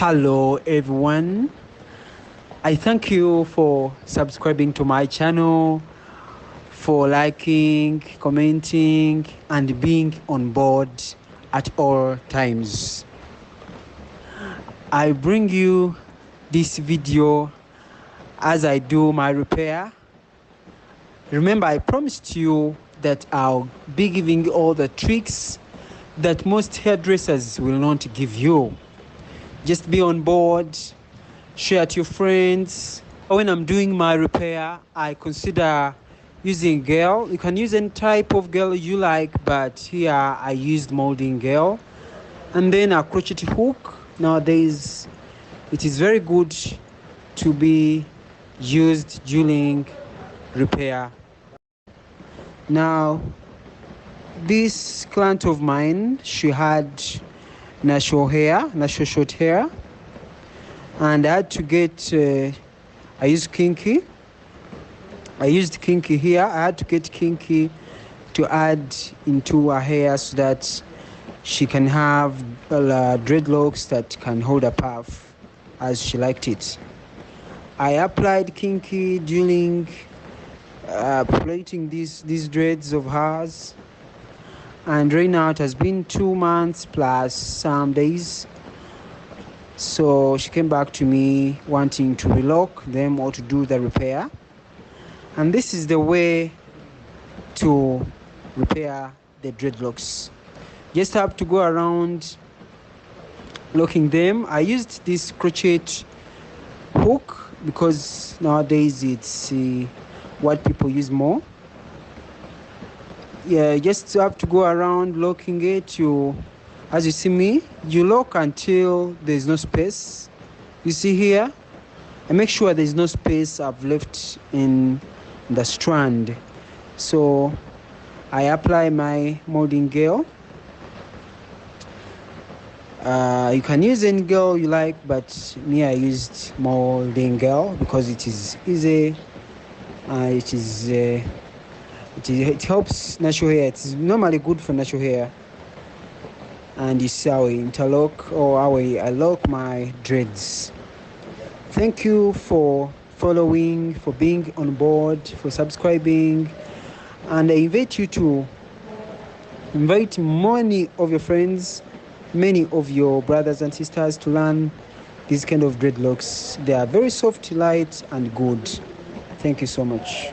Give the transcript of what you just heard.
Hello everyone, I thank you for subscribing to my channel, for liking, commenting and being on board at all times. I bring you this video as I do my repair. Remember, I promised you that I'll be giving you all the tricks that most hairdressers will not give you. Just be on board, share to your friends. When I'm doing my repair, I consider using gel. You can use any type of gel you like, but here I used molding gel. And then a crochet hook. Nowadays, it is very good to be used during repair. Now, this client of mine, she had natural short hair, and I had to get I used kinky here. I had to get kinky to add into her hair so that she can have dreadlocks that can hold a puff as she liked it. I applied kinky during plating these dreads of hers, and right now it has been 2 months plus some days. So she came back to me wanting to relock them or to do the repair, and this is the way to repair the dreadlocks. Just have to go around locking them. I used this crochet hook because nowadays it's what people use more. Yeah, just have to go around locking it. As you see me, you lock until there's no space. You see here, I make sure there's no space I've left in the strand. So I apply my molding gel. You can use any gel you like, but me, I used molding gel because it is easy. It helps natural hair. It's normally good for natural hair. And you see how I interlock, or how I lock my dreads. Thank you for following, for being on board, for subscribing, and I invite you to invite many of your friends, many of your brothers and sisters to learn these kind of dreadlocks. They are very soft, light and good. Thank you so much.